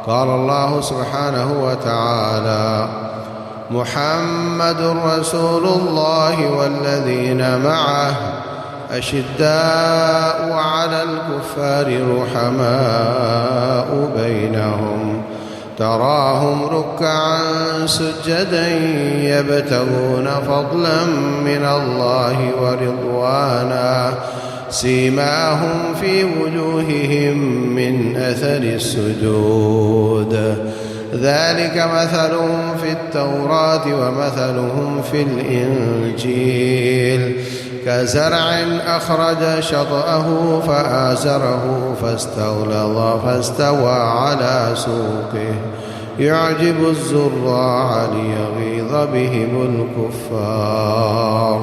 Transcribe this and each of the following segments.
قال الله سبحانه وتعالى: محمد رسول الله والذين معه أشداء على الكفار رحماء بينهم تراهم ركعا سجدا يبتغون فضلا من الله ورضوانا سيماهم في وجوههم من أثر السجود ذلك مثلهم في التوراة ومثلهم في الإنجيل كزرع أخرج شطأه فآزره فاستغلظ فاستوى على سوقه يعجب الزراع ليغيظ بهم الكفار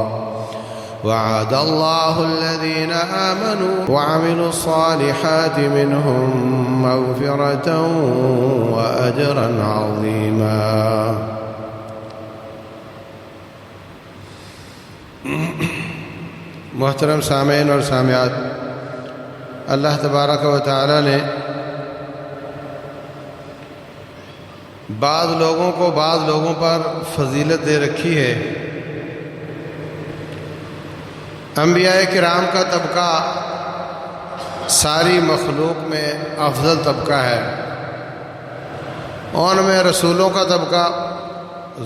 وعد الله الذين آمنوا وعملوا الصالحات منهم مغفرة وأجرا عظيما. محترم سامعین اور سامعات، اللہ تبارک و تعالی نے بعض لوگوں کو بعض لوگوں پر فضیلت دے رکھی ہے۔ انبیاء کرام کا طبقہ ساری مخلوق میں افضل طبقہ ہے، ان میں رسولوں کا طبقہ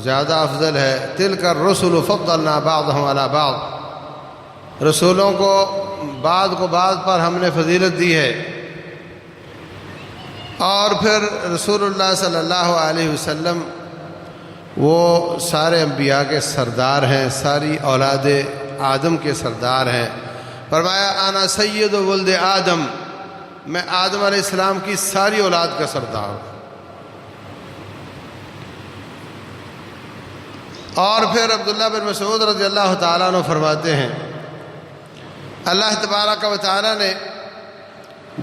زیادہ افضل ہے۔ تلک الرسل فضلنا بعضهم علی بعض، رسولوں کو بعض پر ہم نے فضیلت دی ہے۔ اور پھر رسول اللہ صلی اللہ علیہ وسلم وہ سارے انبیاء کے سردار ہیں، ساری اولاد آدم کے سردار ہیں۔ فرمایا انا سید ولد آدم، میں آدم علیہ السلام کی ساری اولاد کا سردار ہوں۔ اور پھر عبداللہ بن مسعود رضی اللہ تعالیٰ عنہ فرماتے ہیں، اللہ تبارک و تعالیٰ نے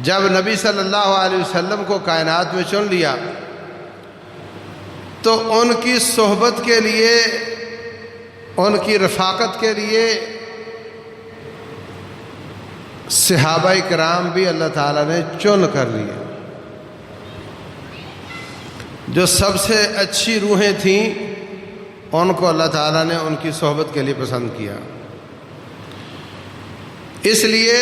جب نبی صلی اللہ علیہ وسلم کو کائنات میں چن لیا تو ان کی صحبت کے لیے، ان کی رفاقت کے لیے صحابہ کرام بھی اللہ تعالیٰ نے چن کر لیے۔ جو سب سے اچھی روحیں تھیں ان کو اللہ تعالیٰ نے ان کی صحبت کے لیے پسند کیا، اس لیے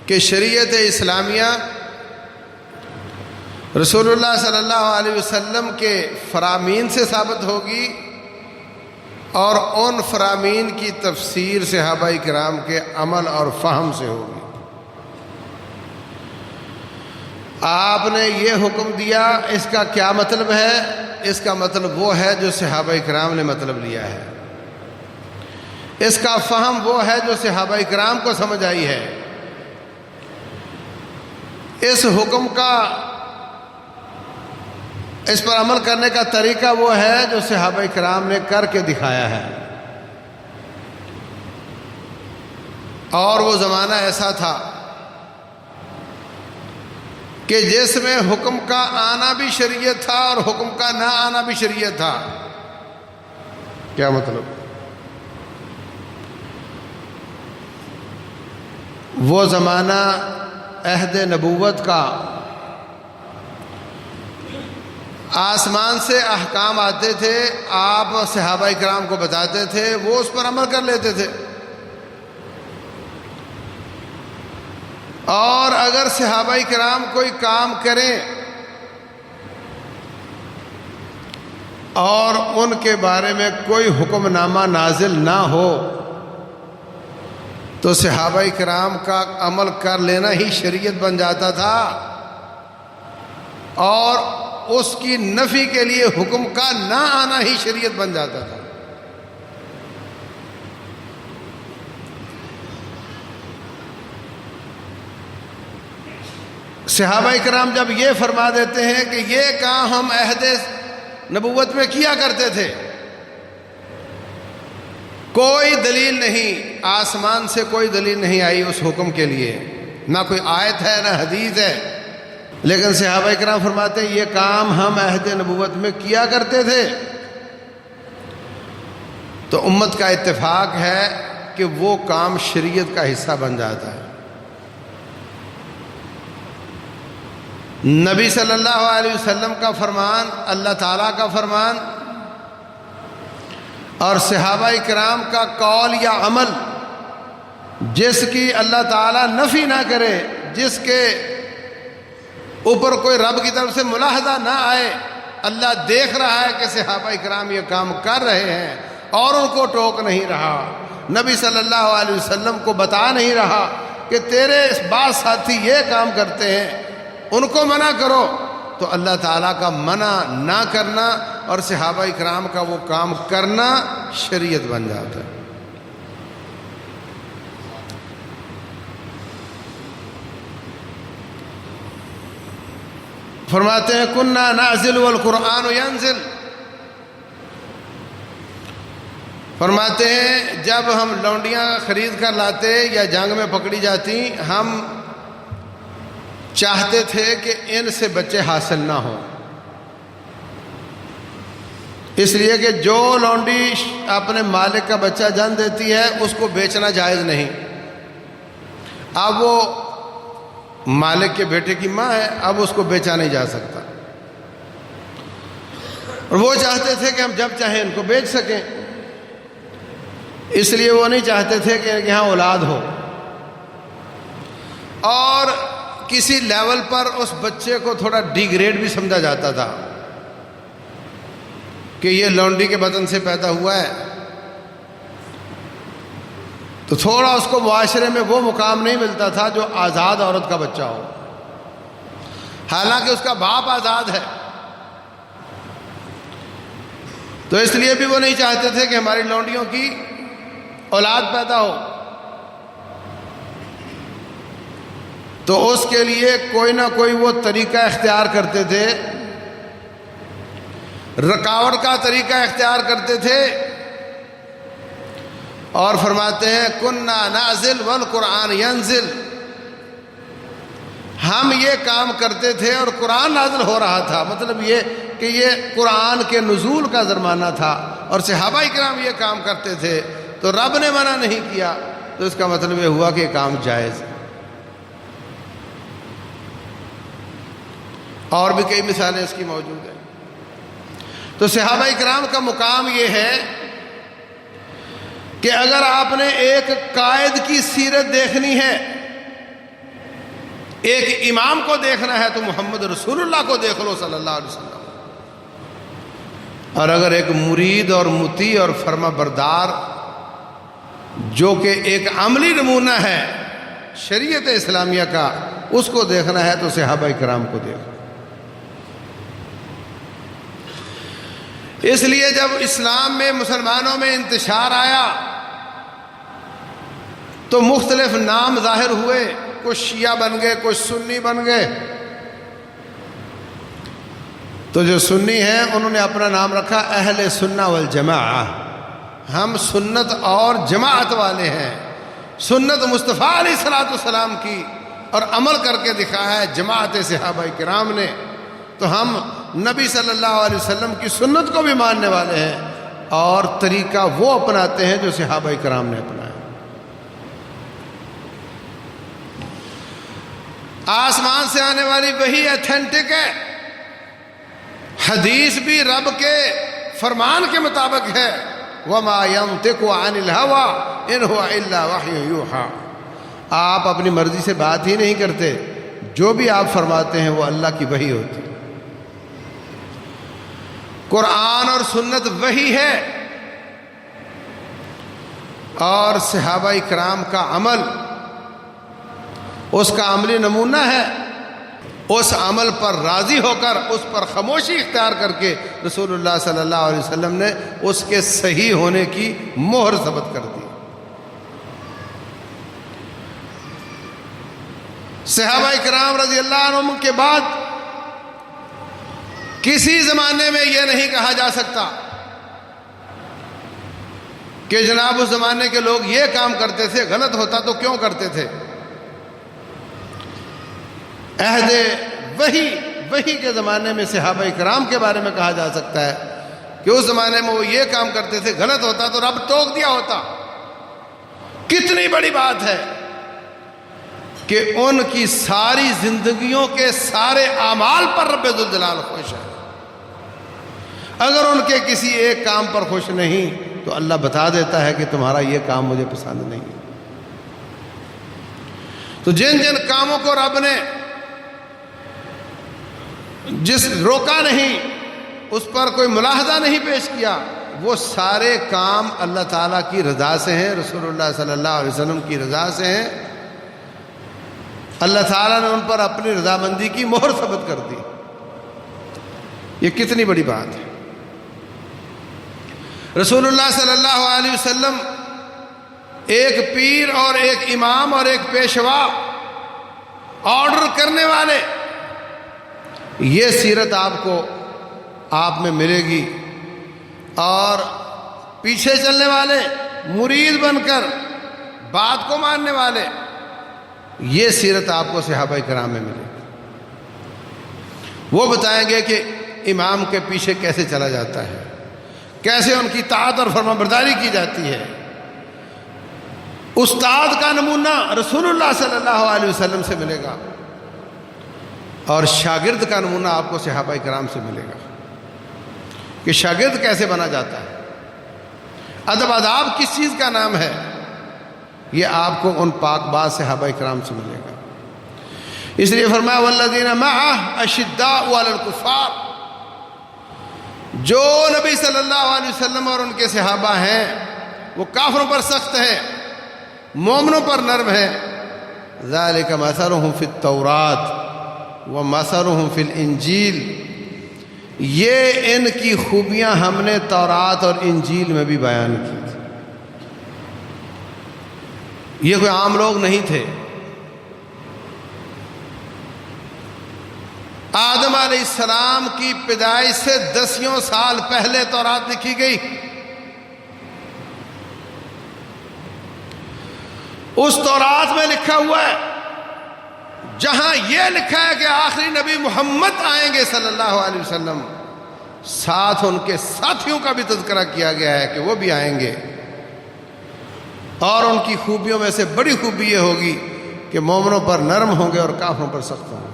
کہ شریعت اسلامیہ رسول اللہ صلی اللہ علیہ وسلم کے فرامین سے ثابت ہوگی اور ان فرامین کی تفسیر صحابہ کرام کے عمل اور فہم سے ہوگی۔ آپ نے یہ حکم دیا، اس کا کیا مطلب ہے؟ اس کا مطلب وہ ہے جو صحابہ کرام نے مطلب لیا ہے، اس کا فہم وہ ہے جو صحابہ کرام کو سمجھ آئی ہے، اس حکم کا، اس پر عمل کرنے کا طریقہ وہ ہے جو صحابہ کرام نے کر کے دکھایا ہے۔ اور وہ زمانہ ایسا تھا کہ جس میں حکم کا آنا بھی شریعت تھا اور حکم کا نہ آنا بھی شریعت تھا۔ کیا مطلب؟ وہ زمانہ عہد نبوت کا، آسمان سے احکام آتے تھے، آپ صحابہ کرام کو بتاتے تھے، وہ اس پر عمل کر لیتے تھے۔ اور اگر صحابہ کرام کوئی کام کریں اور ان کے بارے میں کوئی حکم نامہ نازل نہ ہو تو صحابہ کرام کا عمل کر لینا ہی شریعت بن جاتا تھا، اور اس کی نفی کے لیے حکم کا نہ آنا ہی شریعت بن جاتا تھا۔ صحابہ کرام جب یہ فرما دیتے ہیں کہ یہ کام ہم عہد نبوت میں کیا کرتے تھے، کوئی دلیل نہیں، آسمان سے کوئی دلیل نہیں آئی اس حکم کے لیے، نہ کوئی آیت ہے نہ حدیث ہے، لیکن صحابہ کرام فرماتے ہیں یہ کام ہم عہد نبوت میں کیا کرتے تھے، تو امت کا اتفاق ہے کہ وہ کام شریعت کا حصہ بن جاتا ہے۔ نبی صلی اللہ علیہ وسلم کا فرمان، اللہ تعالیٰ کا فرمان اور صحابہ کرام کا قول یا عمل جس کی اللہ تعالیٰ نفی نہ کرے، جس کے اوپر کوئی رب کی طرف سے ملاحظہ نہ آئے، اللہ دیکھ رہا ہے کہ صحابہ کرام یہ کام کر رہے ہیں اور ان کو ٹوک نہیں رہا، نبی صلی اللہ علیہ وسلم کو بتا نہیں رہا کہ تیرے اس بعض ساتھی یہ کام کرتے ہیں، ان کو منع کرو، تو اللہ تعالیٰ کا منع نہ کرنا اور صحابہ کرام کا وہ کام کرنا شریعت بن جاتا ہے۔ فرماتے ہیں کننا نعزل والقرآن ینزل، فرماتے ہیں جب ہم لونڈیاں خرید کر لاتے یا جنگ میں پکڑی جاتی، ہم چاہتے تھے کہ ان سے بچے حاصل نہ ہوں، اس لیے کہ جو لونڈی اپنے مالک کا بچہ جن دیتی ہے اس کو بیچنا جائز نہیں۔ اب وہ مالک کے بیٹے کی ماں ہے، اب اس کو بیچا نہیں جا سکتا، اور وہ چاہتے تھے کہ ہم جب چاہیں ان کو بیچ سکیں، اس لیے وہ نہیں چاہتے تھے کہ یہاں اولاد ہو، اور کسی لیول پر اس بچے کو تھوڑا ڈی گریڈ بھی سمجھا جاتا تھا کہ یہ لونڈی کے بدن سے پیدا ہوا ہے، تو تھوڑا اس کو معاشرے میں وہ مقام نہیں ملتا تھا جو آزاد عورت کا بچہ ہو، حالانکہ اس کا باپ آزاد ہے۔ تو اس لیے بھی وہ نہیں چاہتے تھے کہ ہماری لونڈیوں کی اولاد پیدا ہو، تو اس کے لیے کوئی نہ کوئی وہ طریقہ اختیار کرتے تھے، رکاوٹ کا طریقہ اختیار کرتے تھے، اور فرماتے ہیں کننا نازل والقرآن ینزل، ہم یہ کام کرتے تھے اور قرآن نازل ہو رہا تھا، مطلب یہ کہ یہ قرآن کے نزول کا زمانہ تھا اور صحابہ کرام یہ کام کرتے تھے، تو رب نے منع نہیں کیا، تو اس کا مطلب یہ ہوا کہ یہ کام جائز ہے۔ اور بھی کئی مثالیں اس کی موجود ہیں۔ تو صحابہ کرام کا مقام یہ ہے کہ اگر آپ نے ایک قائد کی سیرت دیکھنی ہے، ایک امام کو دیکھنا ہے، تو محمد رسول اللہ کو دیکھ لو صلی اللہ علیہ وسلم، اور اگر ایک مرید اور مطیع اور فرما بردار جو کہ ایک عملی نمونہ ہے شریعت اسلامیہ کا، اس کو دیکھنا ہے تو صحابہ کرام کو دیکھو۔ اس لیے جب اسلام میں مسلمانوں میں انتشار آیا تو مختلف نام ظاہر ہوئے، کچھ شیعہ بن گئے، کچھ سنی بن گئے، تو جو سنی ہیں انہوں نے اپنا نام رکھا اہل سنہ والجماعہ، ہم سنت اور جماعت والے ہیں، سنت مصطفیٰ علیہ الصلوۃ والسلام کی اور عمل کر کے دکھایا ہے جماعت صحابہ کرام نے، تو ہم نبی صلی اللہ علیہ وسلم کی سنت کو بھی ماننے والے ہیں اور طریقہ وہ اپناتے ہیں جو صحابہ کرام نے اپنایا۔ آسمان سے آنے والی وحی ایتھینٹک ہے، حدیث بھی رب کے فرمان کے مطابق ہے، وَمَا يَنطِقُ عَنِ الْهَوَىٰ إِنْ هُوَ إِلَّا وَحْيٌ يُوحَىٰ، آپ اپنی مرضی سے بات ہی نہیں کرتے، جو بھی آپ فرماتے ہیں وہ اللہ کی وحی ہوتی ہے۔ قرآن اور سنت وحی ہے، اور صحابہ کرام کا عمل اس کا عملی نمونہ ہے، اس عمل پر راضی ہو کر، اس پر خاموشی اختیار کر کے رسول اللہ صلی اللہ علیہ وسلم نے اس کے صحیح ہونے کی مہر ثبت کر دی۔ صحابہ کرام رضی اللہ عنہم کے بعد کسی زمانے میں یہ نہیں کہا جا سکتا کہ جناب اس زمانے کے لوگ یہ کام کرتے تھے، غلط ہوتا تو کیوں کرتے تھے۔ عہد وحی کے زمانے میں صحابہ کرام کے بارے میں کہا جا سکتا ہے کہ اس زمانے میں وہ یہ کام کرتے تھے، غلط ہوتا تو رب ٹوک دیا ہوتا۔ کتنی بڑی بات ہے کہ ان کی ساری زندگیوں کے سارے اعمال پر رب ذوالجلال خوش ہے۔ اگر ان کے کسی ایک کام پر خوش نہیں تو اللہ بتا دیتا ہے کہ تمہارا یہ کام مجھے پسند نہیں ہے۔ تو جن جن کاموں کو رب نے جس روکا نہیں، اس پر کوئی ملاحظہ نہیں پیش کیا، وہ سارے کام اللہ تعالیٰ کی رضا سے ہیں، رسول اللہ صلی اللہ علیہ وسلم کی رضا سے ہیں۔ اللہ تعالیٰ نے ان پر اپنی رضامندی کی مہر ثبت کر دی۔ یہ کتنی بڑی بات ہے۔ رسول اللہ صلی اللہ علیہ وسلم ایک پیر اور ایک امام اور ایک پیشوا، آرڈر کرنے والے، یہ سیرت آپ میں ملے گی، اور پیچھے چلنے والے، مرید بن کر بات کو ماننے والے، یہ سیرت آپ کو صحابہ کرام میں ملے گی۔ وہ بتائیں گے کہ امام کے پیچھے کیسے چلا جاتا ہے، کیسے ان کی طاعت اور فرما برداری کی جاتی ہے۔ استاد کا نمونہ رسول اللہ صلی اللہ علیہ وسلم سے ملے گا، اور شاگرد کا نمونہ آپ کو صحابہ کرام سے ملے گا کہ شاگرد کیسے بنا جاتا ہے۔ ادب آداب کس چیز کا نام ہے، یہ آپ کو ان پاک باز صحابہ کرام سے ملے گا۔ اس لیے فرمایا والذین معہ اشداء علی الکفار، جو نبی صلی اللہ علیہ وسلم اور ان کے صحابہ ہیں وہ کافروں پر سخت ہیں، مومنوں پر نرم ہیں۔ ذالک مثلہم فی التوراۃ ومثلہم فی الانجیل، یہ ان کی خوبیاں ہم نے تورات اور انجیل میں بھی بیان کی تھی۔ یہ کوئی عام لوگ نہیں تھے۔ آدم علیہ السلام کی پیدائش سے 10 سال پہلے تورات لکھی گئی۔ اس تورات میں لکھا ہوا ہے، جہاں یہ لکھا ہے کہ آخری نبی محمد آئیں گے صلی اللہ علیہ وسلم، ساتھ ان کے ساتھیوں کا بھی تذکرہ کیا گیا ہے کہ وہ بھی آئیں گے، اور ان کی خوبیوں میں سے بڑی خوبی یہ ہوگی کہ مومنوں پر نرم ہوں گے اور کافروں پر سخت ہوں گے۔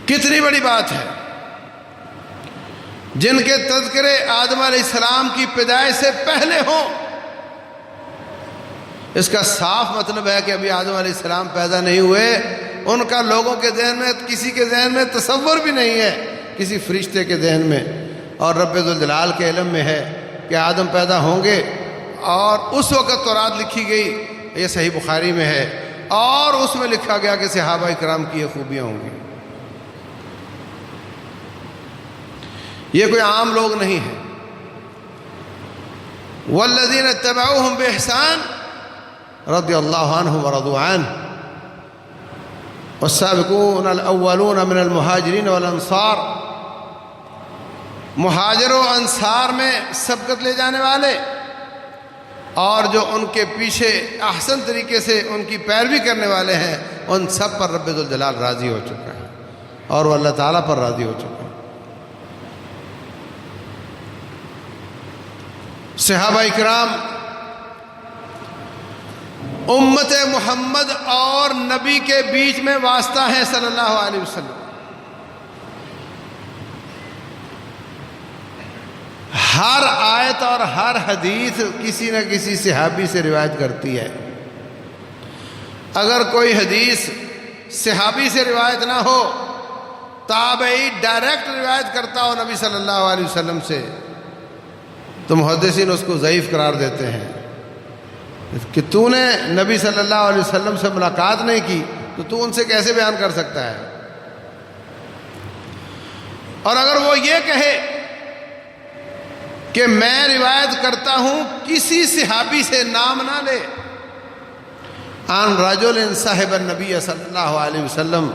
کتنی بڑی بات ہے۔ جن کے تذکرے آدم علیہ السلام کی پیدائش سے پہلے ہوں، اس کا صاف مطلب ہے کہ ابھی آدم علیہ السلام پیدا نہیں ہوئے، ان کا لوگوں کے ذہن میں، کسی کے ذہن میں تصور بھی نہیں ہے، کسی فرشتے کے ذہن میں، اور رب ذوالجلال کے علم میں ہے کہ آدم پیدا ہوں گے۔ اور اس وقت تورات لکھی گئی، یہ صحیح بخاری میں ہے، اور اس میں لکھا گیا کہ صحابہ کرام کی یہ خوبیاں ہوں گی۔ یہ کوئی عام لوگ نہیں ہیں۔ والذین اتبعوہم بإحسان رضی اللہ عنہم ورضوا عنہ والسابقون الاولون من المہاجرین والانصار، مہاجر و انصار میں سبقت لے جانے والے، اور جو ان کے پیچھے احسن طریقے سے ان کی پیروی کرنے والے ہیں، ان سب پر رب ذوالجلال راضی ہو چکا ہے، اور وہ اللہ تعالیٰ پر راضی ہو چکا ہے۔ صحابہ اکرام امت محمد اور نبی کے بیچ میں واسطہ ہیں صلی اللہ علیہ وسلم۔ ہر آیت اور ہر حدیث کسی نہ کسی صحابی سے روایت کرتی ہے۔ اگر کوئی حدیث صحابی سے روایت نہ ہو، تابعی ڈائریکٹ روایت کرتا ہو نبی صلی اللہ علیہ وسلم سے، تو محدثین اس کو ضعیف قرار دیتے ہیں کہ تو نے نبی صلی اللہ علیہ وسلم سے ملاقات نہیں کی تو ان سے کیسے بیان کر سکتا ہے۔ اور اگر وہ یہ کہے کہ میں روایت کرتا ہوں، کسی صحابی سے نام نہ لے، عن رجل صاحب النبی صلی اللہ علیہ وسلم،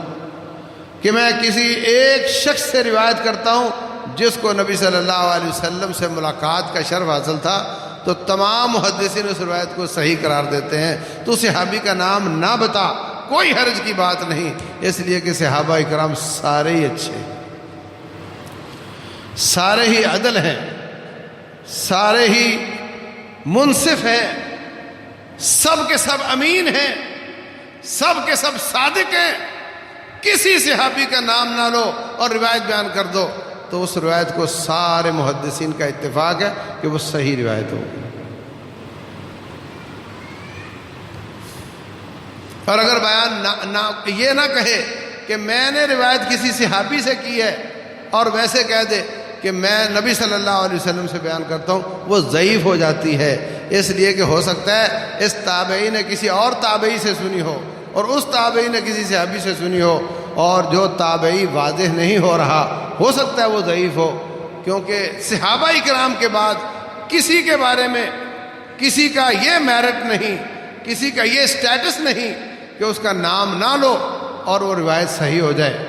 کہ میں کسی ایک شخص سے روایت کرتا ہوں جس کو نبی صلی اللہ علیہ وسلم سے ملاقات کا شرف حاصل تھا، تو تمام محدثین اس روایت کو صحیح قرار دیتے ہیں۔ تو صحابی کا نام نہ بتا، کوئی حرج کی بات نہیں، اس لیے کہ صحابہ اکرام سارے ہی اچھے ہیں، سارے ہی عدل ہیں، سارے ہی منصف ہیں، سب کے سب امین ہیں، سب کے سب صادق ہیں، کسی صحابی کا نام نہ لو اور روایت بیان کر دو تو اس روایت کو سارے محدثین کا اتفاق ہے کہ وہ صحیح روایت ہو. اور اگر بیان یہ نہ کہے کہ میں نے روایت کسی صحابی سے کی ہے اور ویسے کہہ دے کہ میں نبی صلی اللہ علیہ وسلم سے بیان کرتا ہوں، وہ ضعیف ہو جاتی ہے. اس لیے کہ ہو سکتا ہے اس تابعی نے کسی اور تابعی سے سنی ہو اور اس تابعی نے کسی صحابی سے سنی ہو، اور جو تابعی واضح نہیں ہو رہا ہو سکتا ہے وہ ضعیف ہو، کیونکہ صحابہ کرام کے بعد کسی کے بارے میں کسی کا یہ میرٹ نہیں، کسی کا یہ سٹیٹس نہیں کہ اس کا نام نہ لو اور وہ روایت صحیح ہو جائے.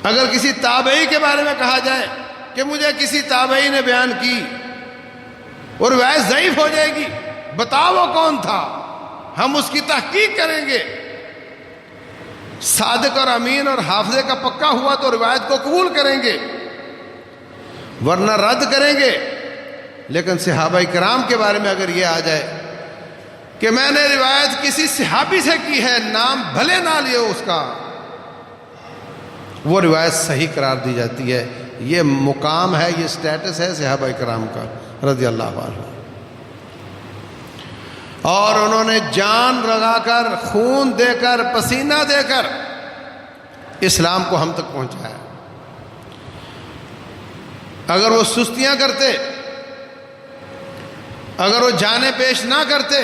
اگر کسی تابعی کے بارے میں کہا جائے کہ مجھے کسی تابعی نے بیان کی، وہ روایت ضعیف ہو جائے گی. بتاؤ وہ کون تھا، ہم اس کی تحقیق کریں گے. صادق اور امین اور حافظے کا پکا ہوا تو روایت کو قبول کریں گے، ورنہ رد کریں گے. لیکن صحابہ کرام کے بارے میں اگر یہ آ جائے کہ میں نے روایت کسی صحابی سے کی ہے، نام بھلے نہ لیے اس کا، وہ روایت صحیح قرار دی جاتی ہے. یہ مقام ہے، یہ سٹیٹس ہے صحابہ کرام کا رضی اللہ عنہ. اور انہوں نے جان لگا کر، خون دے کر، پسینہ دے کر اسلام کو ہم تک پہنچایا. اگر وہ سستیاں کرتے، اگر وہ جانیں پیش نہ کرتے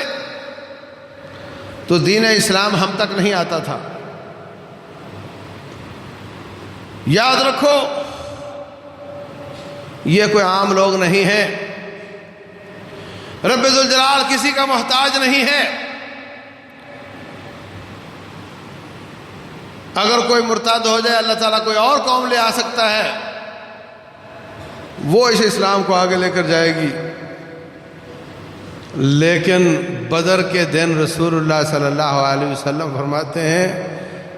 تو دین اسلام ہم تک نہیں آتا تھا. یاد رکھو یہ کوئی عام لوگ نہیں ہیں. رب ذوالجلال کسی کا محتاج نہیں ہے. اگر کوئی مرتد ہو جائے اللہ تعالیٰ کوئی اور قوم لے آ سکتا ہے، وہ اس اسلام کو آگے لے کر جائے گی. لیکن بدر کے دن رسول اللہ صلی اللہ علیہ وسلم فرماتے ہیں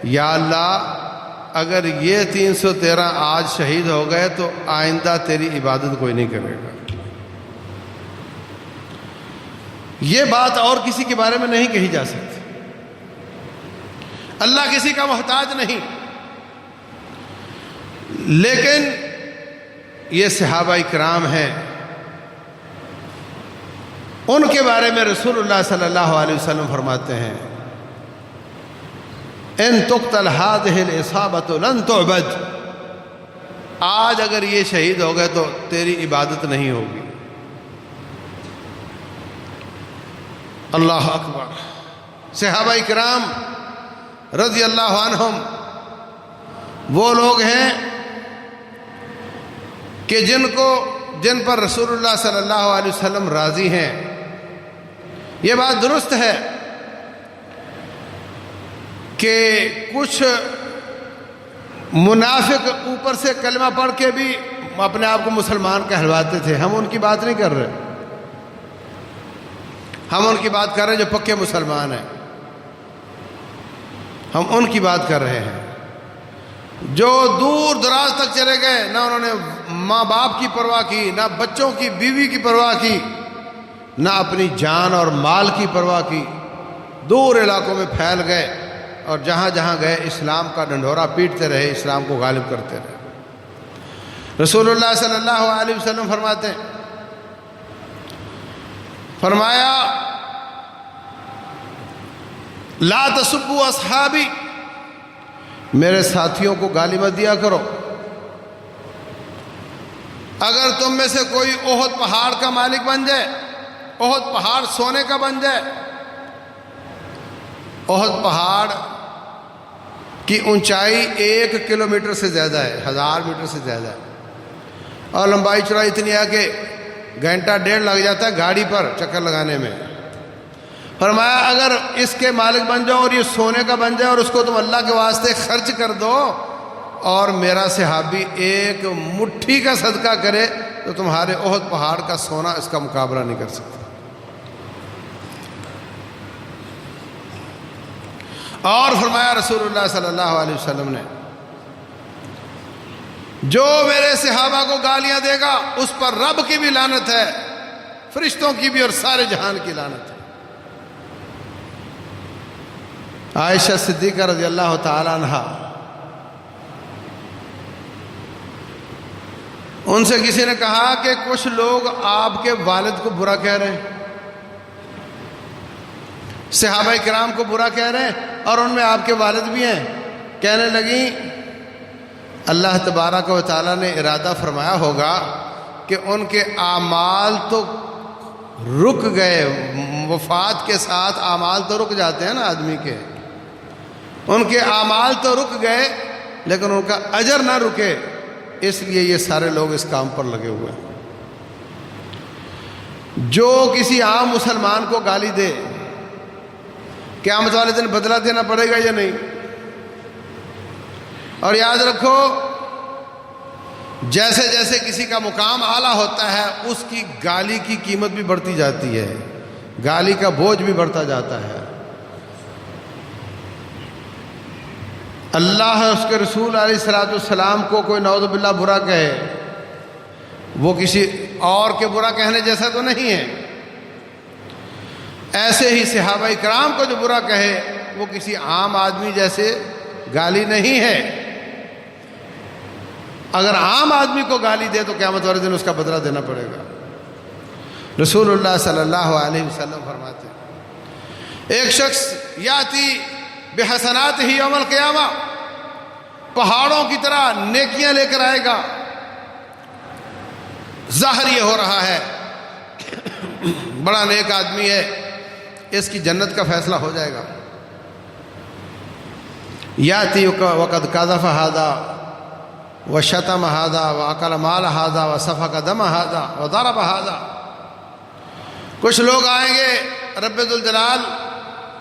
یا اللہ اگر یہ 313 آج شہید ہو گئے تو آئندہ تیری عبادت کوئی نہیں کرے گا. یہ بات اور کسی کے بارے میں نہیں کہی جا سکتی. اللہ کسی کا محتاج نہیں. لیکن یہ صحابہ کرام ہیں، ان کے بارے میں رسول اللہ صلی اللہ علیہ وسلم فرماتے ہیں ان تقتل هذه الإصابة لن تعبد. آج اگر یہ شہید ہو گئے تو تیری عبادت نہیں ہوگی. اللہ اکبر. صحابہ کرام رضی اللہ عنہم وہ لوگ ہیں کہ جن پر رسول اللہ صلی اللہ علیہ وسلم راضی ہیں. یہ بات درست ہے کہ کچھ منافق اوپر سے کلمہ پڑھ کے بھی اپنے آپ کو مسلمان کہلواتے تھے. ہم ان کی بات نہیں کر رہے، ہم ان کی بات کر رہے ہیں جو پکے مسلمان ہیں. ہم ان کی بات کر رہے ہیں جو دور دراز تک چلے گئے، نہ انہوں نے ماں باپ کی پرواہ کی، نہ بچوں کی بیوی کی پرواہ کی، نہ اپنی جان اور مال کی پرواہ کی. دور علاقوں میں پھیل گئے اور جہاں جہاں گئے اسلام کا ڈنڈورا پیٹتے رہے، اسلام کو غالب کرتے رہے. رسول اللہ صلی اللہ علیہ وسلم فرماتے ہیں، فرمایا لا تسبوا اصحابی، میرے ساتھیوں کو گالی مت دیا کرو. اگر تم میں سے کوئی احد پہاڑ کا مالک بن جائے، احد پہاڑ سونے کا بن جائے، احد پہاڑ کی اونچائی 1 کلومیٹر سے زیادہ ہے، 1000 میٹر سے زیادہ ہے، اور لمبائی چوڑائی اتنی ہے کہ گھنٹہ ڈیڑھ لگ جاتا ہے گاڑی پر چکر لگانے میں. فرمایا اگر اس کے مالک بن جاؤ اور یہ سونے کا بن جائے اور اس کو تم اللہ کے واسطے خرچ کر دو اور میرا صحابی 1 مٹھی کا صدقہ کرے تو تمہارے احد پہاڑ کا سونا اس کا مقابلہ نہیں کر سکتا. اور فرمایا رسول اللہ صلی اللہ علیہ وسلم نے جو میرے صحابہ کو گالیاں دے گا اس پر رب کی بھی لعنت ہے. فرشتوں کی بھی اور سارے جہان کی لعنت ہے۔ عائشہ صدیقہ رضی اللہ تعالی عنہا، ان سے کسی نے کہا کہ کچھ لوگ آپ کے والد کو برا کہہ رہے ہیں، صحابہ کرام کو برا کہہ رہے ہیں، اور ان میں آپ کے والد بھی ہیں۔ کہنے لگیں اللہ تبارک و تعالیٰ نے ارادہ فرمایا ہوگا کہ ان کے اعمال تو رک گئے، وفات کے ساتھ اعمال تو رک جاتے ہیں نا آدمی کے، ان کے اعمال تو رک گئے لیکن ان کا اجر نہ رکے، اس لیے یہ سارے لوگ اس کام پر لگے ہوئے ہیں۔ جو کسی عام مسلمان کو گالی دے، قیامت والے دن بدلہ دینا پڑے گا یا نہیں؟ اور یاد رکھو، جیسے جیسے کسی کا مقام اعلیٰ ہوتا ہے اس کی گالی کی قیمت بھی بڑھتی جاتی ہے، گالی کا بوجھ بھی بڑھتا جاتا ہے۔ اللہ اس کے رسول علیہ الصلوۃ والسلام کو کوئی نعوذ باللہ برا کہے، وہ کسی اور کے برا کہنے جیسا تو نہیں ہے۔ ایسے ہی صحابہ کرام کو جو برا کہے وہ کسی عام آدمی جیسے گالی نہیں ہے۔ اگر عام آدمی کو گالی دے تو قیامت والے دن اس کا بدلہ دینا پڑے گا۔ رسول اللہ صلی اللہ علیہ وسلم فرماتے ہیں ایک شخص یاتی بحسنات ہی یوم القیامہ، پہاڑوں کی طرح نیکیاں لے کر آئے گا۔ ظاہر یہ ہو رہا ہے بڑا نیک آدمی ہے، اس کی جنت کا فیصلہ ہو جائے گا۔ یاتی وقد قذف ھذا وشتم ھذا واکل مال ھذا وسفک دم ھذا وضرب ھذا۔ کچھ لوگ آئیں گے، رب ذوالجلال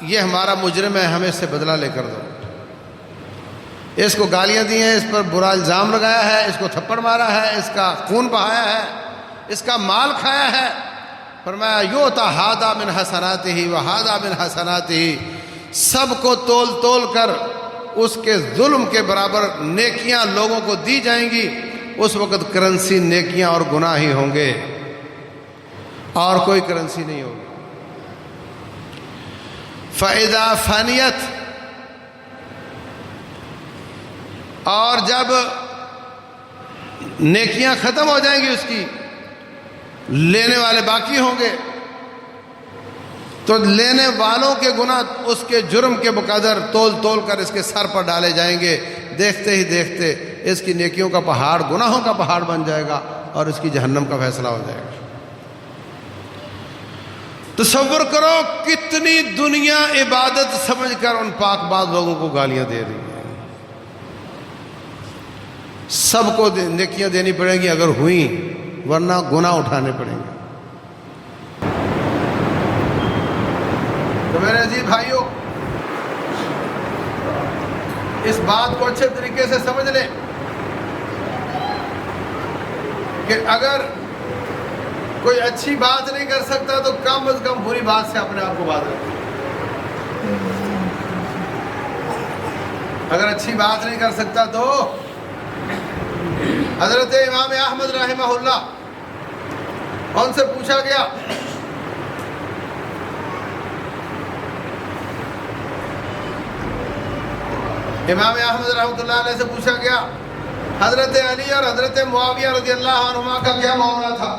یہ ہمارا مجرم ہے، ہمیں اس سے بدلہ لے کر دو، اس کو گالیاں دی ہیں، اس پر برا الزام لگایا ہے، اس کو تھپڑ مارا ہے، اس کا خون بہایا ہے، اس کا مال کھایا ہے۔ فرمایا یؤتی ھذا من حسناتہ وھذا من حسناتہ، سب کو تول تول کر اس کے ظلم کے برابر نیکیاں لوگوں کو دی جائیں گی۔ اس وقت کرنسی نیکیاں اور گناہ ہی ہوں گے، اور کوئی کرنسی نہیں ہوگی۔ فَإِذَا فَنِيَتْ، اور جب نیکیاں ختم ہو جائیں گی اس کی، لینے والے باقی ہوں گے، تو لینے والوں کے گناہ اس کے جرم کے بقدر تول تول کر اس کے سر پر ڈالے جائیں گے۔ دیکھتے ہی دیکھتے اس کی نیکیوں کا پہاڑ گناہوں کا پہاڑ بن جائے گا اور اس کی جہنم کا فیصلہ ہو جائے گا۔ تصور کرو کتنی دنیا عبادت سمجھ کر ان پاک باز لوگوں کو گالیاں دے رہی ہے۔ سب کو نیکیاں دینی پڑیں گی اگر ہوئیں، ورنہ گناہ اٹھانے پڑیں گے۔ تو میرے عزیز بھائیوں، اس بات کو اچھے طریقے سے سمجھ لیں کہ اگر کوئی اچھی بات نہیں کر سکتا تو کم از کم بری بات سے اپنے آپ کو باز رکھیں۔ اگر اچھی بات نہیں کر سکتا تو حضرت امام احمد رحمہ اللہ، ان سے پوچھا گیا امام احمد رحمۃ اللہ علیہ سے پوچھا گیا حضرت علی اور حضرت معاویہ رضی اللہ عنہما کا کیا معاملہ تھا؟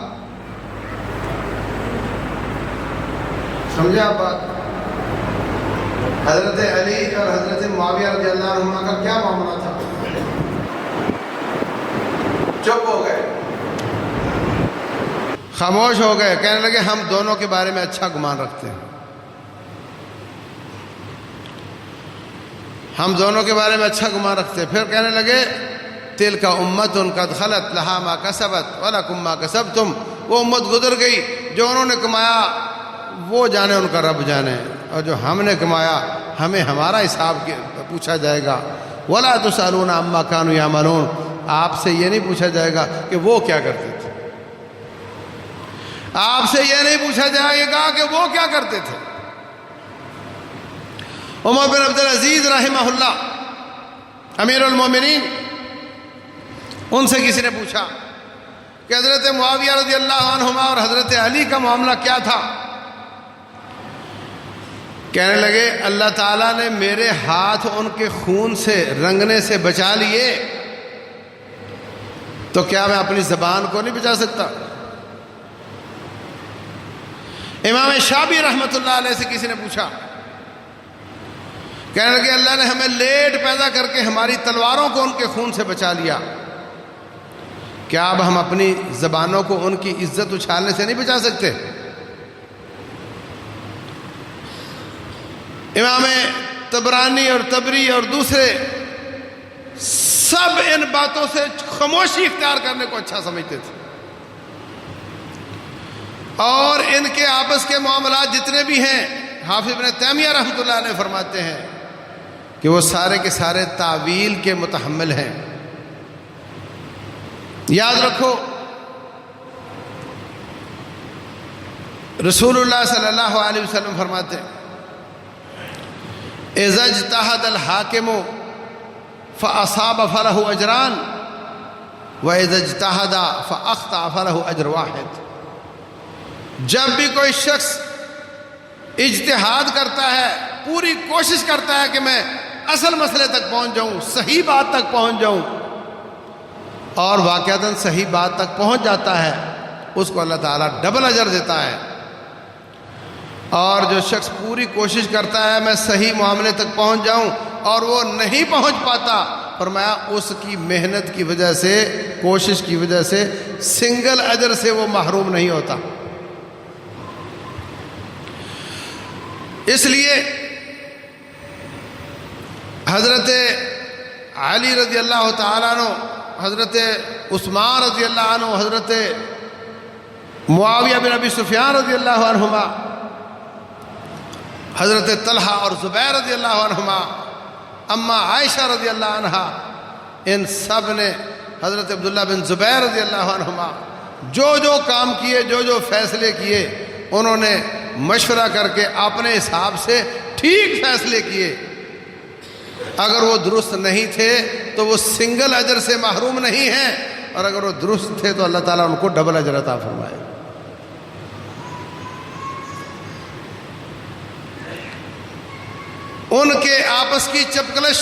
سمجھے آپ بات؟ حضرت علی اور حضرت معاویہ رضی اللہ عنہما کا کیا معاملہ تھا؟ چپ ہو گئے، خاموش ہو گئے، کہنے لگے ہم دونوں کے بارے میں اچھا گمان رکھتے ہیں، ہم دونوں کے بارے میں اچھا گمان رکھتے ہیں۔ پھر کہنے لگے تلک امت قد خلت لہا ما کسبت ولکم ما کسبتم، وہ امت گزر گئی، جو انہوں نے کمایا وہ جانے، ان کا رب جانے، اور جو ہم نے کمایا ہمیں ہمارا حساب پوچھا جائے گا۔ ولا تسألون عما كانوا يعملون، آپ سے یہ نہیں پوچھا جائے گا کہ وہ کیا کرتے تھے، آپ سے یہ نہیں پوچھا جائے گا کہ وہ کیا کرتے تھے۔ عمر بن عبدالعزیز رحمہ اللہ امیر المومنین، ان سے کسی نے پوچھا کہ حضرت معاویہ رضی اللہ عنہما اور حضرت علی کا معاملہ کیا تھا؟ کہنے لگے اللہ تعالیٰ نے میرے ہاتھ ان کے خون سے رنگنے سے بچا لیے، تو کیا میں اپنی زبان کو نہیں بچا سکتا؟ امام شافعی رحمۃ اللہ علیہ سے کسی نے پوچھا، کہنے لگے اللہ نے ہمیں لیٹ پیدا کر کے ہماری تلواروں کو ان کے خون سے بچا لیا، کیا اب ہم اپنی زبانوں کو ان کی عزت اچھالنے سے نہیں بچا سکتے؟ امام طبرانی اور طبری اور دوسرے سب ان باتوں سے خاموشی اختیار کرنے کو اچھا سمجھتے تھے، اور ان کے آپس کے معاملات جتنے بھی ہیں حافظ ابن تیمیہ رحمۃ اللہ علیہ فرماتے ہیں کہ وہ سارے کے سارے تعویل کے متحمل ہیں۔ یاد رکھو رسول اللہ صلی اللہ علیہ وسلم فرماتے ہیں اذا اجتہد الحاکم فاصاب فلہ اجران واذا اجتہد فاخطأ فلہ اجر واحد۔ جب بھی کوئی شخص اجتہاد کرتا ہے، پوری کوشش کرتا ہے کہ میں اصل مسئلے تک پہنچ جاؤں، صحیح بات تک پہنچ جاؤں، اور واقعتاً صحیح بات تک پہنچ جاتا ہے، اس کو اللہ تعالیٰ ڈبل اجر دیتا ہے۔ اور جو شخص پوری کوشش کرتا ہے میں صحیح معاملے تک پہنچ جاؤں اور وہ نہیں پہنچ پاتا، فرمایا اس کی محنت کی وجہ سے، کوشش کی وجہ سے سنگل اجر سے وہ محروم نہیں ہوتا۔ اس لیے حضرت علی رضی اللہ تعالیٰ عنہ، حضرت عثمان رضی اللہ عنہ، حضرت معاویہ بن ابی سفیان رضی اللہ عنہما، حضرت طلحہ اور زبیر رضی اللہ عنہما، اما عائشہ رضی اللہ عنہا، ان سب نے حضرت عبداللہ بن زبیر رضی اللہ عنہما جو جو کام کیے، جو جو فیصلے کیے، انہوں نے مشورہ کر کے اپنے حساب سے ٹھیک فیصلے کیے۔ اگر وہ درست نہیں تھے تو وہ سنگل اجر سے محروم نہیں ہیں، اور اگر وہ درست تھے تو اللہ تعالیٰ ان کو ڈبل اجر عطا فرمائے۔ ان کے آپس کی چپکلش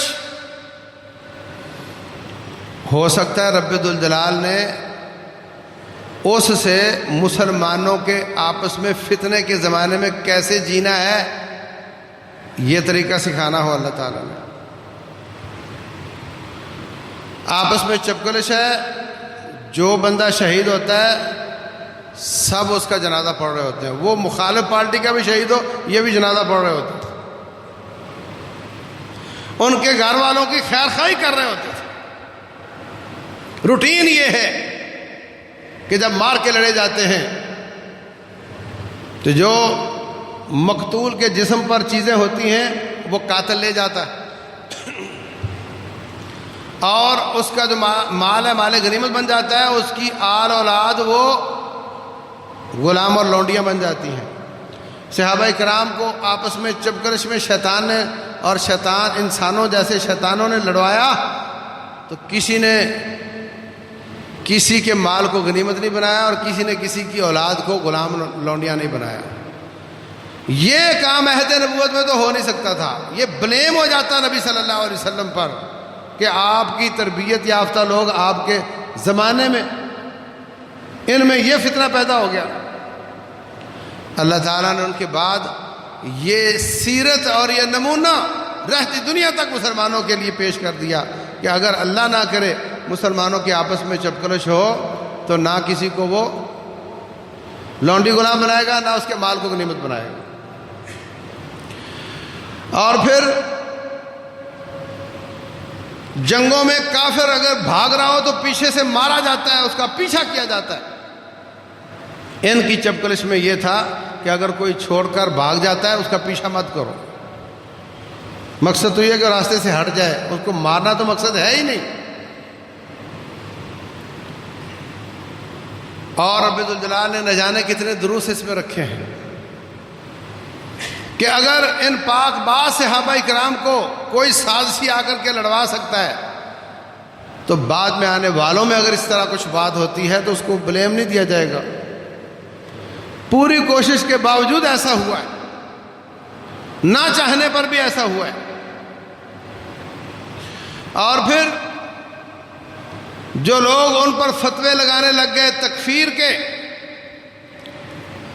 ہو سکتا ہے رب ذوالجلال نے اس سے مسلمانوں کے آپس میں فتنے کے زمانے میں کیسے جینا ہے یہ طریقہ سکھانا ہو اللہ تعالیٰ نے۔ آپس میں چپکلش ہے، جو بندہ شہید ہوتا ہے سب اس کا جنازہ پڑھ رہے ہوتے ہیں، وہ مخالف پارٹی کا بھی شہید ہو یہ بھی جنازہ پڑھ رہے ہوتے تھے، ان کے گھر والوں کی خیر خواہی کر رہے ہوتے تھے۔ روٹین یہ ہے کہ جب مار کے لڑے جاتے ہیں تو جو مقتول کے جسم پر چیزیں ہوتی ہیں وہ قاتل لے جاتا ہے، اور اس کا جو مال ہے مال غنیمت بن جاتا ہے، اس کی آل اولاد وہ غلام اور لونڈیاں بن جاتی ہیں۔ صحابہ کرام کو آپس میں چپکرش میں شیطان نے اور شیطان انسانوں جیسے شیطانوں نے لڑوایا، تو کسی نے کسی کے مال کو غنیمت نہیں بنایا اور کسی نے کسی کی اولاد کو غلام لونڈیاں نہیں بنایا۔ یہ کام عہد نبوت میں تو ہو نہیں سکتا تھا، یہ بلیم ہو جاتا نبی صلی اللہ علیہ وسلم پر کہ آپ کی تربیت یافتہ لوگ آپ کے زمانے میں ان میں یہ فتنہ پیدا ہو گیا۔ اللہ تعالیٰ نے ان کے بعد یہ سیرت اور یہ نمونہ رہتی دنیا تک مسلمانوں کے لیے پیش کر دیا کہ اگر اللہ نہ کرے مسلمانوں کے آپس میں چپکلش ہو تو نہ کسی کو وہ لونڈی غلام بنائے گا، نہ اس کے مال کو غنیمت بنائے گا۔ اور پھر جنگوں میں کافر اگر بھاگ رہا ہو تو پیچھے سے مارا جاتا ہے، اس کا پیچھا کیا جاتا ہے۔ ان کی چپکلش میں یہ تھا کہ اگر کوئی چھوڑ کر بھاگ جاتا ہے اس کا پیچھا مت کرو، مقصد تو یہ کہ راستے سے ہٹ جائے، اس کو مارنا تو مقصد ہے ہی نہیں۔ اور رب ذوالجلال نے نہ جانے کتنے دروس اس میں رکھے ہیں کہ اگر ان پاک باز صحابہ کرام کو کوئی سازشی آ کر کے لڑوا سکتا ہے تو بعد میں آنے والوں میں اگر اس طرح کچھ بات ہوتی ہے تو اس کو بلیم نہیں دیا جائے گا. پوری کوشش کے باوجود ایسا ہوا ہے, نہ چاہنے پر بھی ایسا ہوا ہے. اور پھر جو لوگ ان پر فتوے لگانے لگ گئے تکفیر کے,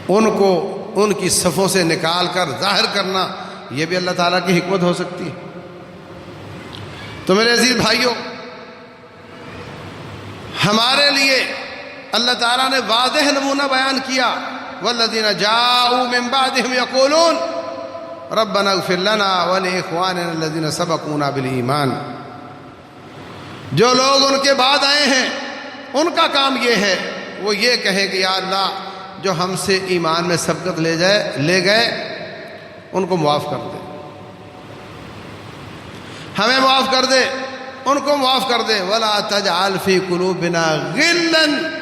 ان کو ان کی صفوں سے نکال کر ظاہر کرنا, یہ بھی اللہ تعالیٰ کی حکمت ہو سکتی ہے. تو میرے عزیز بھائیوں, ہمارے لیے اللہ تعالیٰ نے واضح نمونہ بیان کیا, والذین جاءوا من بعدهم یقولون ربنا اغفر لنا ولاخواننا الذین سبقونا بالایمان. جو لوگ ان کے بعد آئے ہیں ان کا کام یہ ہے, وہ یہ کہیں کہ یا اللہ جو ہم سے ایمان میں سبقت لے گئے ان کو معاف کر دے, ہمیں معاف کر دے, ان کو معاف کر دے. وَلَا تَجْعَلْ فِي قُلُوبِنَا غِلًّا,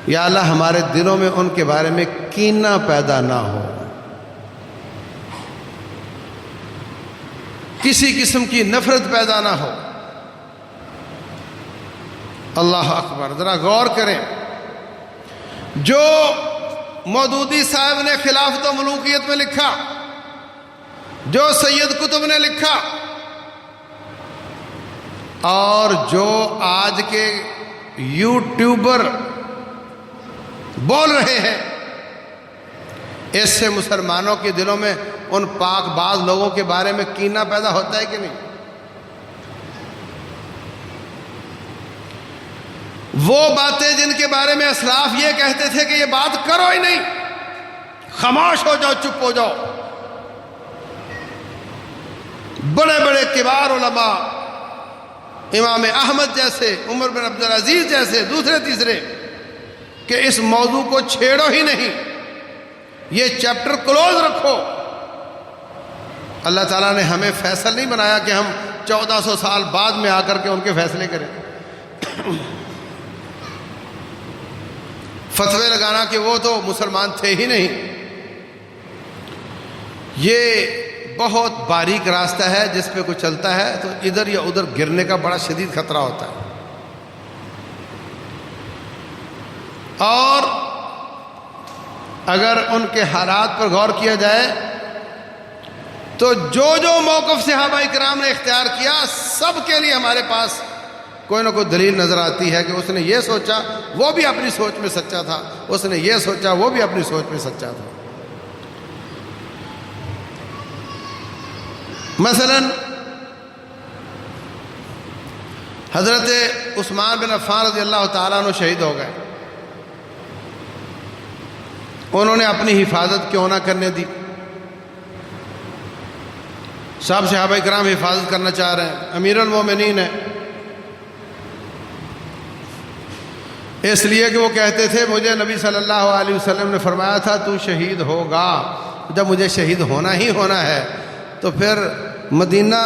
یا اللہ ہمارے دلوں میں ان کے بارے میں کینہ پیدا نہ ہو, کسی قسم کی نفرت پیدا نہ ہو. اللہ اکبر, ذرا غور کریں. جو مودودی صاحب نے خلافت و ملوکیت میں لکھا, جو سید قطب نے لکھا, اور جو آج کے یوٹیوبر بول رہے ہیں, اس سے مسلمانوں کے دلوں میں ان پاک باز لوگوں کے بارے میں کینہ پیدا ہوتا ہے کہ نہیں؟ وہ باتیں جن کے بارے میں اسلاف یہ کہتے تھے کہ یہ بات کرو ہی نہیں, خاموش ہو جاؤ, چپ ہو جاؤ. بڑے بڑے کبار علماء, امام احمد جیسے, عمر بن عبدالعزیز جیسے, دوسرے تیسرے, کہ اس موضوع کو چھیڑو ہی نہیں, یہ چیپٹر کلوز رکھو. اللہ تعالیٰ نے ہمیں فیصل نہیں بنایا کہ ہم 1400 سال بعد میں آ کر کے ان کے فیصلے کریں. فتوے لگانا کہ وہ تو مسلمان تھے ہی نہیں, یہ بہت باریک راستہ ہے جس پہ کوئی چلتا ہے تو ادھر یا ادھر گرنے کا بڑا شدید خطرہ ہوتا ہے. اور اگر ان کے حالات پر غور کیا جائے تو جو موقف صحابہ کرام نے اختیار کیا, سب کے لیے ہمارے پاس کوئی نہ کوئی دلیل نظر آتی ہے کہ اس نے یہ سوچا وہ بھی اپنی سوچ میں سچا تھا, اس نے یہ سوچا وہ بھی اپنی سوچ میں سچا تھا. مثلا حضرت عثمان بن عفان رضی اللہ تعالیٰ عنہ شہید ہو گئے, انہوں نے اپنی حفاظت کیوں نہ کرنے دی؟ سب صحابہ کرام حفاظت کرنا چاہ رہے ہیں, امیر المومنین ہیں, اس لیے کہ وہ کہتے تھے مجھے نبی صلی اللہ علیہ وسلم نے فرمایا تھا تو شہید ہوگا, جب مجھے شہید ہونا ہی ہونا ہے تو پھر مدینہ,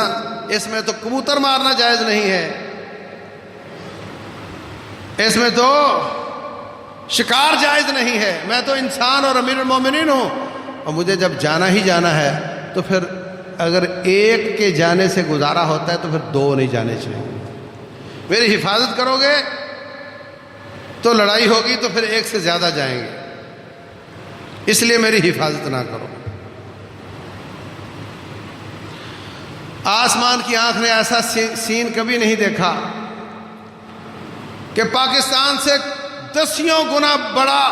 اس میں تو کبوتر مارنا جائز نہیں ہے, اس میں تو شکار جائز نہیں ہے, میں تو انسان اور امیر المومنین ہوں, اور مجھے جب جانا ہی جانا ہے تو پھر اگر ایک کے جانے سے گزارا ہوتا ہے تو پھر دو نہیں جانے چاہیے. میری حفاظت کرو گے تو لڑائی ہوگی تو پھر ایک سے زیادہ جائیں گے, اس لیے میری حفاظت نہ کرو. آسمان کی آنکھ نے ایسا سین کبھی نہیں دیکھا کہ پاکستان سے 10 گنا بڑا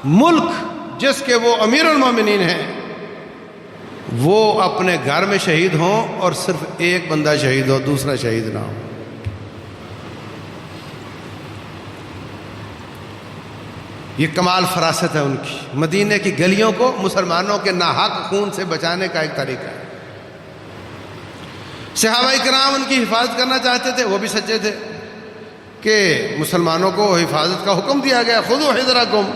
ملک جس کے وہ امیر المومنین ہیں, وہ اپنے گھر میں شہید ہوں اور صرف ایک بندہ شہید ہو, دوسرا شہید نہ ہو. یہ کمال فراست ہے ان کی. مدینے کی گلیوں کو مسلمانوں کے ناحق خون سے بچانے کا ایک طریقہ ہے. صحابہ کرام ان کی حفاظت کرنا چاہتے تھے, وہ بھی سچے تھے کہ مسلمانوں کو حفاظت کا حکم دیا گیا, خذوا حذرکم.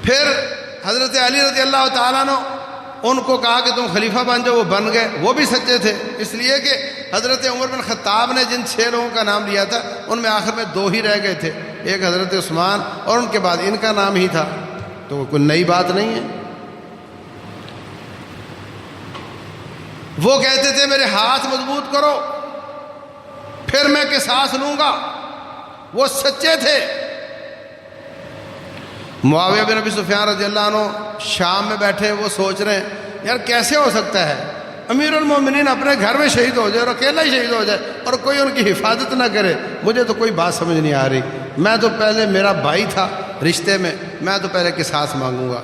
پھر حضرت علی رضی اللہ تعالیٰ عنہ ان کو کہا کہ تم خلیفہ بن جاؤ, وہ بن گئے, وہ بھی سچے تھے. اس لیے کہ حضرت عمر بن خطاب نے جن 6 لوگوں کا نام لیا تھا ان میں آخر میں 2 ہی رہ گئے تھے, ایک حضرت عثمان اور ان کے بعد ان کا نام ہی تھا, تو وہ کوئی نئی بات نہیں ہے. وہ کہتے تھے میرے ہاتھ مضبوط کرو, پھر میں قصاص لوں گا۔ وہ سچے تھے۔ معاویہ بن ابی سفیان رضی اللہ عنہ شام میں بیٹھے، وہ سوچ رہے ہیں یار کیسے ہو سکتا ہے امیر المومنین اپنے گھر میں شہید ہو جائے اور اکیلا ہی شہید ہو جائے اور کوئی ان کی حفاظت نہ کرے۔ مجھے تو کوئی بات سمجھ نہیں آ رہی، میں تو پہلے میرا بھائی تھا رشتے میں تو پہلے قصاص مانگوں گا۔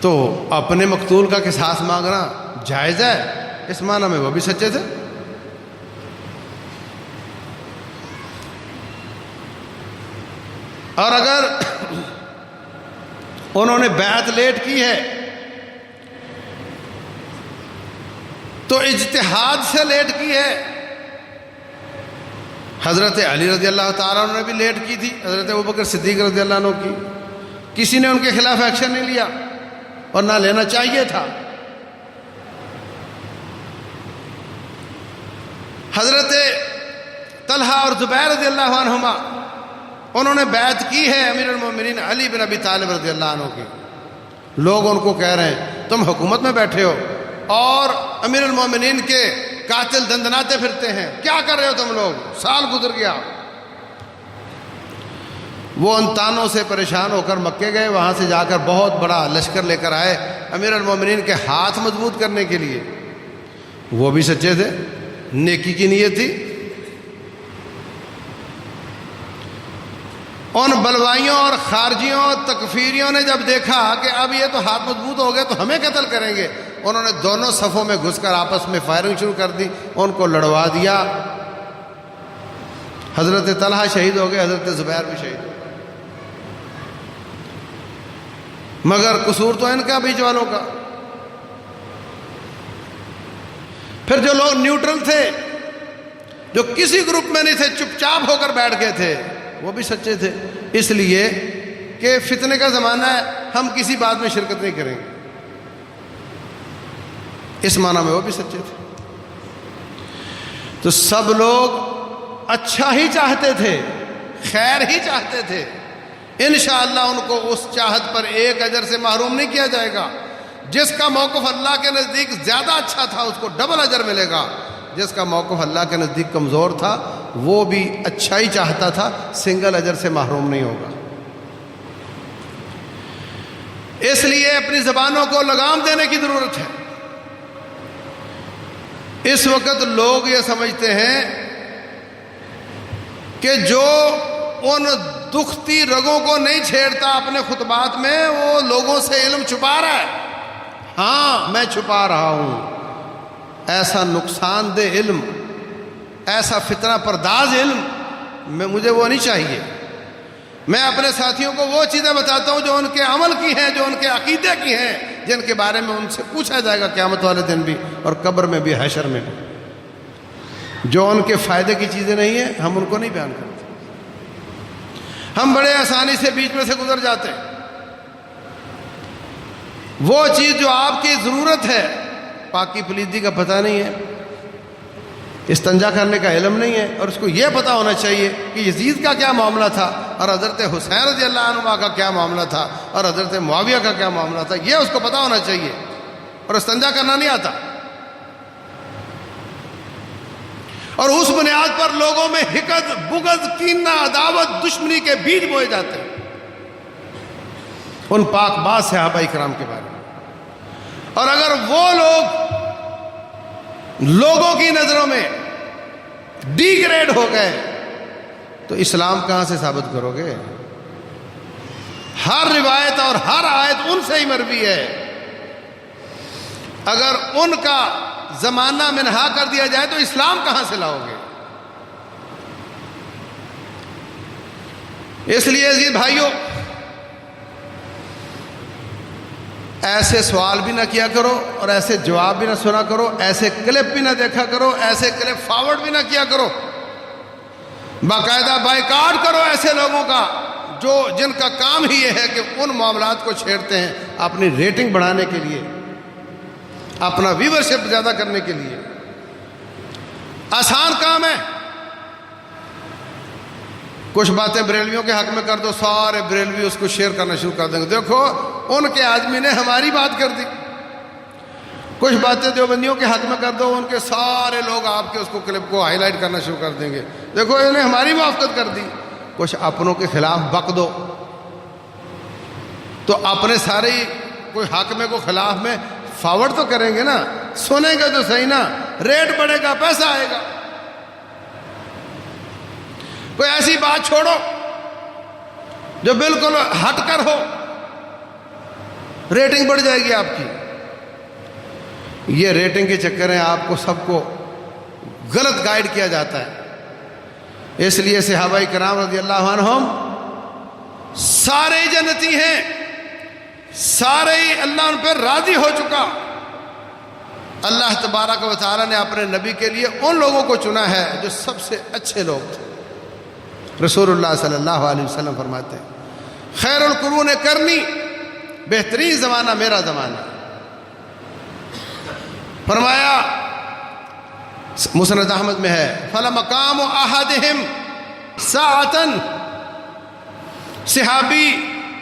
تو اپنے مقتول کا قصاص مانگنا جائز ہے، اس معنی میں وہ بھی سچے تھے۔ اور اگر انہوں نے بیعت لیٹ کی ہے تو اجتہاد سے لیٹ کی ہے۔ حضرت علی رضی اللہ تعالیٰ عنہ نے بھی لیٹ کی تھی، حضرت ابوبکر صدیق رضی اللہ عنہ کی، کسی نے ان کے خلاف ایکشن نہیں لیا اور نہ لینا چاہیے تھا۔ حضرت طلحہ اور زبیر رضی اللہ عنہما انہوں نے بیعت کی ہے امیر المومنین علی بن ابی طالب رضی اللہ عنہ کی۔ لوگ ان کو کہہ رہے ہیں تم حکومت میں بیٹھے ہو اور امیر المومنین کے قاتل دندناتے پھرتے ہیں، کیا کر رہے ہو تم لوگ؟ سال گزر گیا۔ وہ ان تانوں سے پریشان ہو کر مکے گئے، وہاں سے جا کر بہت بڑا لشکر لے کر آئے امیر المومنین کے ہاتھ مضبوط کرنے کے لیے۔ وہ بھی سچے تھے، نیکی کی نیت تھی۔ ان بلوائیوں اور خارجیوں تکفیریوں نے جب دیکھا کہ اب یہ تو ہاتھ مضبوط ہو گئے تو ہمیں قتل کریں گے، انہوں نے دونوں صفوں میں گھس کر آپس میں فائرنگ شروع کر دی، ان کو لڑوا دیا۔ حضرت طلحہ شہید ہو گئے، حضرت زبیر بھی شہید ہو گئے، مگر قصور تو ان کا بیچ والوں کا۔ پھر جو لوگ نیوٹرل تھے، جو کسی گروپ میں نہیں تھے، چپ چاپ ہو کر بیٹھ گئے تھے، وہ بھی سچے تھے، اس لیے کہ فتنے کا زمانہ ہے، ہم کسی بات میں شرکت نہیں کریں گے، اس معنی میں وہ بھی سچے تھے۔ تو سب لوگ اچھا ہی چاہتے تھے، خیر ہی چاہتے تھے۔ انشاءاللہ ان کو اس چاہت پر ایک اجر سے محروم نہیں کیا جائے گا۔ جس کا موقف اللہ کے نزدیک زیادہ اچھا تھا اس کو ڈبل اجر ملے گا، جس کا موقف اللہ کے نزدیک کمزور تھا وہ بھی اچھا ہی چاہتا تھا، سنگل اجر سے محروم نہیں ہوگا۔ اس لیے اپنی زبانوں کو لگام دینے کی ضرورت ہے۔ اس وقت لوگ یہ سمجھتے ہیں کہ جو ان دکھتی رگوں کو نہیں چھیڑتا اپنے خطبات میں، وہ لوگوں سے علم چھپا رہا ہے۔ ہاں میں چھپا رہا ہوں، ایسا نقصان دہ علم، ایسا فتنہ پرداز علم مجھے وہ نہیں چاہیے۔ میں اپنے ساتھیوں کو وہ چیزیں بتاتا ہوں جو ان کے عمل کی ہیں، جو ان کے عقیدے کی ہیں، جن کے بارے میں ان سے پوچھا جائے گا قیامت والے دن بھی اور قبر میں بھی، حشر میں بھی۔ جو ان کے فائدے کی چیزیں نہیں ہیں ہم ان کو نہیں بیان کرتے، ہم بڑے آسانی سے بیچ میں سے گزر جاتے ہیں۔ وہ چیز جو آپ کی ضرورت ہے، پاکی پلیدی کا پتہ نہیں ہے، استنجا کرنے کا علم نہیں ہے، اور اس کو یہ پتہ ہونا چاہیے کہ یزید کا کیا معاملہ تھا اور حضرت حسین رضی اللہ عنہ کا کیا معاملہ تھا اور حضرت معاویہ کا کیا معاملہ تھا، یہ اس کو پتہ ہونا چاہیے، اور استنجا کرنا نہیں آتا۔ اور اس بنیاد پر لوگوں میں حقد، بغض، کینہ، عداوت، دشمنی کے بیج بوئے جاتے ہیں ان پاک باز صحابہ کرام کے بارے میں۔ اور اگر وہ لوگ لوگوں کی نظروں میں ڈی گریڈ ہو گئے تو اسلام کہاں سے ثابت کرو گے؟ ہر روایت اور ہر آیت ان سے ہی مروی ہے، اگر ان کا زمانہ منہا کر دیا جائے تو اسلام کہاں سے لاؤ گے؟ اس لیے عزیز بھائیوں، ایسے سوال بھی نہ کیا کرو اور ایسے جواب بھی نہ سنا کرو، ایسے کلپ بھی نہ دیکھا کرو، ایسے کلپ فارورڈ بھی نہ کیا کرو، باقاعدہ بائیکاٹ کرو ایسے لوگوں کا جن کا کام ہی یہ ہے کہ ان معاملات کو چھیڑتے ہیں اپنی ریٹنگ بڑھانے کے لیے، اپنا ویورشپ زیادہ کرنے کے لیے۔ آسان کام ہے، کچھ باتیں بریلویوں کے حق میں کر دو، سارے بریلوی اس کو شیئر کرنا شروع کر دیں گے، دیکھو ان کے آدمی نے ہماری بات کر دی۔ کچھ باتیں دیوبندیوں کے حق میں کر دو، ان کے سارے لوگ آپ کے اس کو کلپ کو ہائی لائٹ کرنا شروع کر دیں گے، دیکھو انہیں ہماری موافقت کر دی۔ کچھ اپنوں کے خلاف بک دو تو اپنے سارے کوئی حق میں کوئی خلاف میں فارورڈ تو کریں گے نا، سنیں گے تو صحیح نا، ریٹ بڑھے گا، پیسہ آئے گا۔ کوئی ایسی بات چھوڑو جو بالکل ہٹ کر ہو، ریٹنگ بڑھ جائے گی آپ کی۔ یہ ریٹنگ کے چکر میں آپ کو سب کو غلط گائیڈ کیا جاتا ہے۔ اس لیے صحابہ کرام رضی اللہ عنہم سارے جنتی ہیں، سارے ہی اللہ ان پہ راضی ہو چکا۔ اللہ تبارک و تعالی نے اپنے نبی کے لیے ان لوگوں کو چنا ہے جو سب سے اچھے لوگ تھے۔ رسول اللہ صلی اللہ علیہ وسلم فرماتے ہیں خیر القرون کرنی، بہترین زمانہ میرا زمانہ۔ فرمایا مسند احمد میں ہے فَلَمَقَامُ أَحَدِهِمْ سَاعَةً، صحابی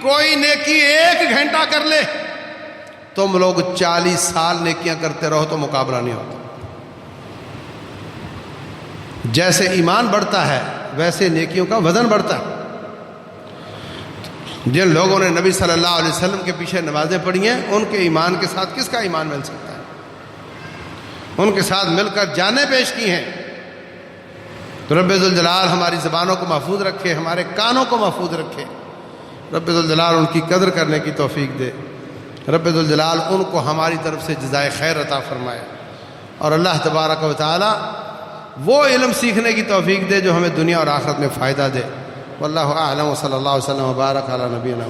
کوئی نیکی 1 گھنٹہ کر لے، تم لوگ 40 سال نیکیاں کرتے رہو تو مقابلہ نہیں ہوتا۔ جیسے ایمان بڑھتا ہے ویسے نیکیوں کا وزن بڑھتا ہے۔ جن لوگوں نے نبی صلی اللہ علیہ وسلم کے پیچھے نمازیں پڑھی ہیں، ان کے ایمان کے ساتھ کس کا ایمان مل سکتا ہے؟ ان کے ساتھ مل کر جانیں پیش کی ہیں۔ تو رب ذوالجلال ہماری زبانوں کو محفوظ رکھے، ہمارے کانوں کو محفوظ رکھے۔ رب ذوالجلال ان کی قدر کرنے کی توفیق دے۔ رب ذوالجلال ان کو ہماری طرف سے جزائے خیر عطا فرمائے، اور اللہ تبارک و تعالی وہ علم سیکھنے کی توفیق دے جو ہمیں دنیا اور آخرت میں فائدہ دے۔ واللہ اعلم، وصلی اللہ وسلم وبارک علی نبینا۔